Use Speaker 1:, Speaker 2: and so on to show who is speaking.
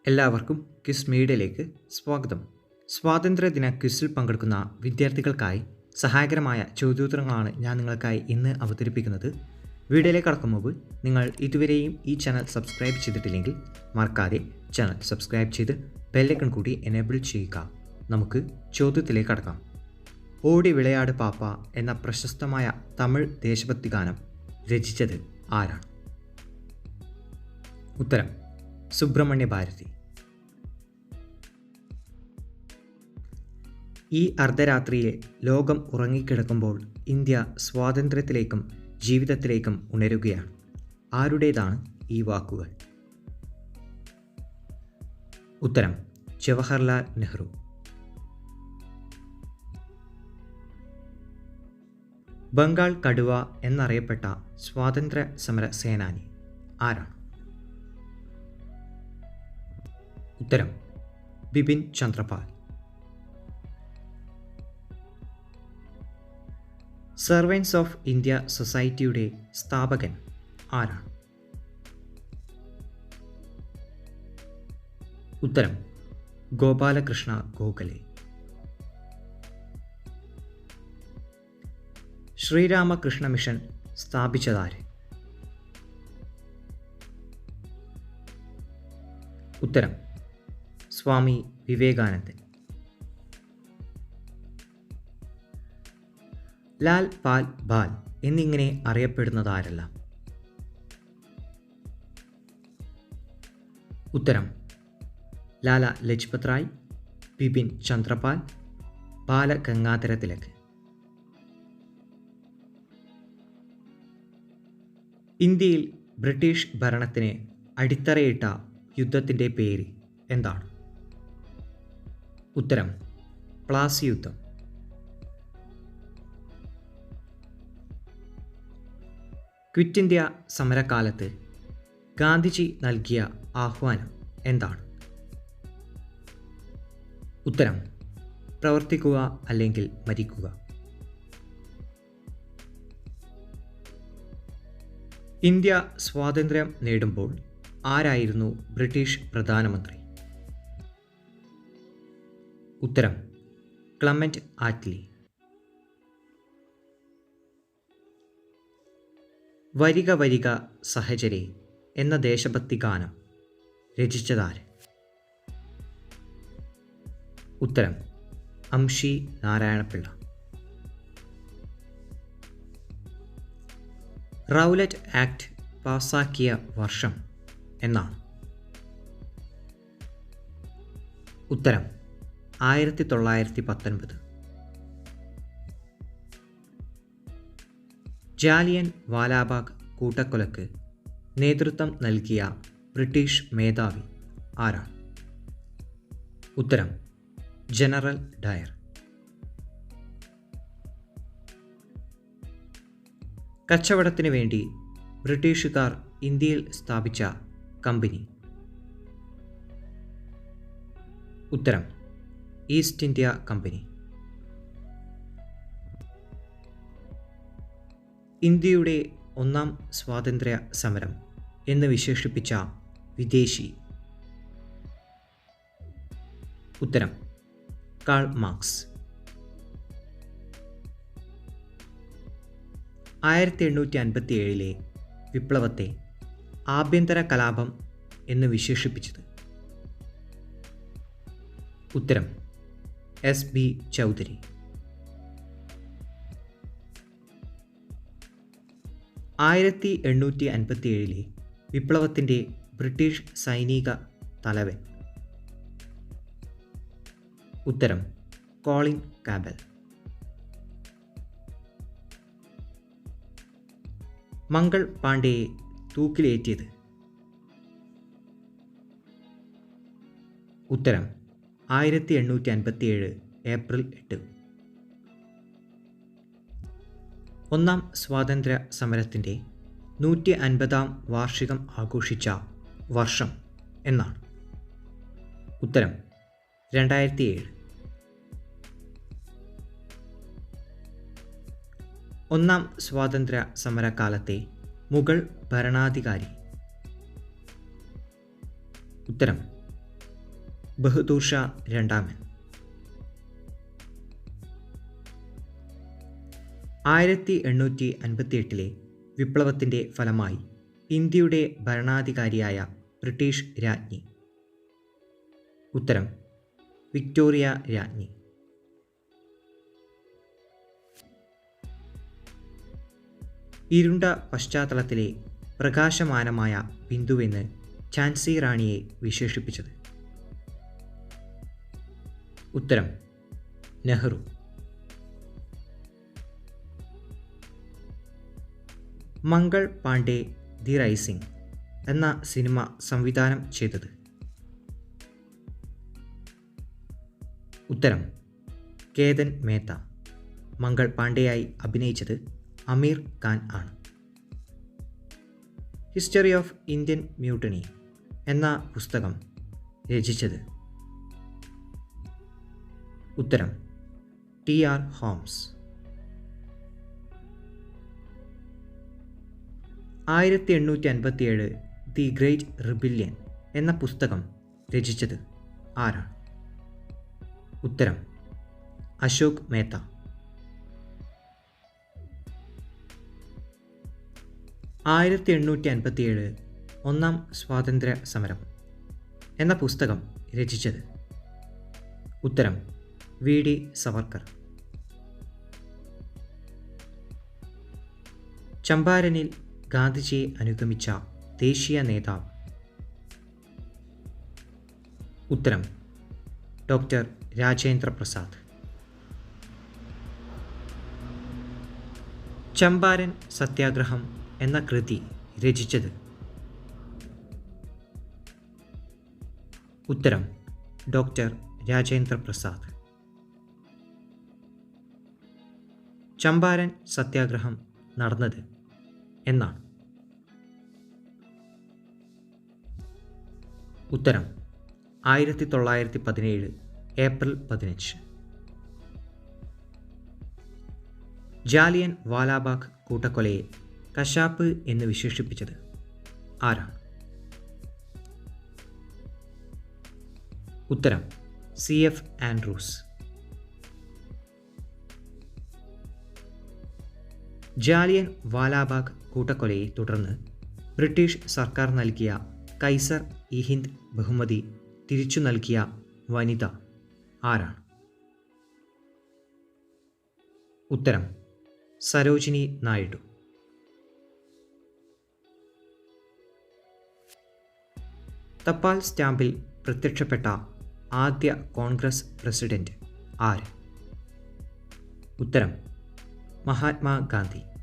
Speaker 1: എല്ലാവർക്കും ക്വിസ് മീഡിയയിലേക്ക് സ്വാഗതം. സ്വാതന്ത്ര്യദിന ക്വിസിൽ പങ്കെടുക്കുന്ന വിദ്യാർത്ഥികൾക്കായി സഹായകരമായ ചോദ്യോത്തരങ്ങളാണ് ഞാൻ നിങ്ങൾക്കായി ഇന്ന് അവതരിപ്പിക്കുന്നത്. വീഡിയോയിലേക്ക് കടക്കും മുമ്പ് നിങ്ങൾ ഇതുവരെയും ഈ ചാനൽ സബ്സ്ക്രൈബ് ചെയ്തിട്ടില്ലെങ്കിൽ മറക്കാതെ ചാനൽ സബ്സ്ക്രൈബ് ചെയ്ത് ബെല്ലൈക്കൺ കൂടി എനേബിൾ ചെയ്യുക. നമുക്ക് ചോദ്യത്തിലേക്ക് കടക്കാം. ഓടി വിളയാട് പാപ്പ എന്ന പ്രശസ്തമായ തമിഴ് ദേശഭക്തി ഗാനം രചിച്ചത് ആരാണ്? ഉത്തരം സുബ്രഹ്മണ്യ ഭാരതി. ഈ അർദ്ധരാത്രിയിൽ ലോകം ഉറങ്ങിക്കിടക്കുമ്പോൾ ഇന്ത്യ സ്വാതന്ത്ര്യത്തിലേക്കും ജീവിതത്തിലേക്കും ഉണരുകയാണ്. ആരുടേതാണ് ഈ വാക്കുകൾ? ഉത്തരം ജവഹർലാൽ നെഹ്റു. ബംഗാൾ കടുവ എന്നറിയപ്പെട്ട സ്വാതന്ത്ര്യ സമര സേനാനി ആരാണ്? ഉത്തരം Bipin Chandra Pal. Servants of India സൊസൈറ്റിയുടെ സ്ഥാപകൻ ആരാണ്? ഉത്തരം ഗോപാലകൃഷ്ണ ഗോഖലെ. ശ്രീരാമകൃഷ്ണ മിഷൻ സ്ഥാപിച്ചതാര്? ഉത്തരം സ്വാമി വിവേകാനന്ദൻ. ലാൽ പാൽ ബാൽ എന്നിങ്ങനെ അറിയപ്പെടുന്നതാരെല്ലാം? ഉത്തരം ലാല ലജ്പത് റായ്, ബിപിൻ ചന്ദ്രപാൽ, ബാലഗംഗാധര തിലക്. ഇന്ത്യയിൽ ബ്രിട്ടീഷ് ഭരണത്തിന് അടിത്തറയിട്ട യുദ്ധത്തിൻ്റെ പേര് എന്താണ്? ഉത്തരം പ്ലാസി യുദ്ധം. ക്വിറ്റ് ഇന്ത്യ സമരകാലത്ത് ഗാന്ധിജി നൽകിയ ആഹ്വാനം എന്താണ്? ഉത്തരം പ്രവർത്തിക്കുക അല്ലെങ്കിൽ മരിക്കുക. ഇന്ത്യ സ്വാതന്ത്ര്യം നേടുമ്പോൾ ആരായിരുന്നു ബ്രിട്ടീഷ് പ്രധാനമന്ത്രി? ഉത്തരം ക്ലമന്റ് ആറ്റ്ലി. വരിക വരിക സഹചരേ എന്ന ദേശഭക്തി ഗാനം രചിച്ചതാര്? ഉത്തരം അംഷി നാരായണപിള്ള. റൗലറ്റ് ആക്ട് പാസാക്കിയ വർഷം എന്നാണ്? ഉത്തരം 1919. ജാലിയൻ വാലാബാഗ് കൂട്ടക്കൊലക്ക് നേതൃത്വം നൽകിയ ബ്രിട്ടീഷ് മേധാവി ആരാണ്? ഉത്തരം ജനറൽ ഡയർ. കച്ചവടത്തിന് വേണ്ടി ബ്രിട്ടീഷുകാർ ഇന്ത്യയിൽ സ്ഥാപിച്ച കമ്പനി? ഉത്തരം ഈസ്റ്റ് ഇന്ത്യ കമ്പനി. ഇന്ത്യയുടെ ഒന്നാം സ്വാതന്ത്ര്യ സമരം എന്ന് വിശേഷിപ്പിച്ച വിദേശി? ഉത്തരം കാൾ മാർക്സ്. 1857 വിപ്ലവത്തെ ആഭ്യന്തര കലാപം എന്ന് വിശേഷിപ്പിച്ചത്? ഉത്തരം എസ് ബി ചൗധരി. 1857 വിപ്ലവത്തിൻ്റെ ബ്രിട്ടീഷ് സൈനിക തലവൻ? ഉത്തരം കോളിൻ കാബൽ. മംഗൾ പാണ്ഡെയെ തൂക്കിലേറ്റിയത്? ഉത്തരം 1857 ഏപ്രിൽ 8. ഒന്നാം സ്വാതന്ത്ര്യ സമരത്തിൻ്റെ 150-ാം വാർഷികം ആഘോഷിച്ച വർഷം എന്നാണ്? ഉത്തരം 2007. ഒന്നാം സ്വാതന്ത്ര്യ സമരകാലത്തെ മുഗൾ ഭരണാധികാരി? ഉത്തരം ബഹദൂർ ഷാ രണ്ടാമൻ. 1858 വിപ്ലവത്തിൻ്റെ ഫലമായി ഇന്ത്യയുടെ ഭരണാധികാരിയായ ബ്രിട്ടീഷ് രാജ്ഞി. ഉത്തരം വിക്ടോറിയ രാജ്ഞി. ഇരുണ്ട പശ്ചാത്തലത്തിലെ പ്രകാശമാനമായ ബിന്ദുവെന്ന് ഝാൻസി റാണിയെ വിശേഷിപ്പിച്ചത്. ഉത്തരം നെഹ്റു. മംഗൾ പാണ്ഡെ ദി റൈസിംഗ് എന്ന സിനിമ സംവിധാനം ചെയ്തത്. ഉത്തരം കേതൻ മേത്ത. മംഗൾ പാണ്ഡെയായി അഭിനയിച്ചത് അമീർ ഖാൻ ആണ്. ഹിസ്റ്ററി ഓഫ് ഇന്ത്യൻ മ്യൂട്ടണി എന്ന പുസ്തകം രചിച്ചത്. ഉത്തരം ടി.ആർ. ഹോംസ്. 1857 ദി ഗ്രേറ്റ് റിബില്യൻ എന്ന പുസ്തകം രചിച്ചത് ആരാണ്? ഉത്തരം അശോക് മേത്ത. 1857 ഒന്നാം സ്വാതന്ത്ര്യ സമരം എന്ന പുസ്തകം രചിച്ചത്. ഉത്തരം വി.ഡി. സവർക്കർ. ചമ്പാരനിൽ ഗാന്ധിജിയെ അനുഗമിച്ച ദേശീയ നേതാവ്. ഉത്തരം ഡോക്ടർ രാജേന്ദ്ര പ്രസാദ്. ചമ്പാരൻ സത്യാഗ്രഹം എന്ന കൃതി രചിച്ചത്. ഉത്തരം ഡോക്ടർ രാജേന്ദ്ര പ്രസാദ്. ചമ്പാരൻ സത്യാഗ്രഹം നടന്നത് എന്നാണ്? ഉത്തരം 1917 ഏപ്രിൽ 15. ജാലിയൻ വാലാബാഗ് കൂട്ടക്കൊലയെ കശാപ്പ് എന്ന് വിശേഷിപ്പിച്ചത് ആരാണ്? ഉത്തരം C.F. ആൻഡ്രൂസ്. ജാലിയൻ വാലാബാഗ് കൂട്ടക്കൊലയെ തുടർന്ന് ബ്രിട്ടീഷ് സർക്കാർ നൽകിയ കൈസർ ഇ ഹിന്ദ് ബഹുമതി തിരിച്ചു നൽകിയ വനിത ആരാണ്? ഉത്തരം സരോജിനി നായിഡു. തപാൽ സ്റ്റാമ്പിൽ പ്രത്യക്ഷപ്പെട്ട ആദ്യ കോൺഗ്രസ് പ്രസിഡന്റ് ആര്? ഉത്തരം മഹാത്മാഗാന്ധി.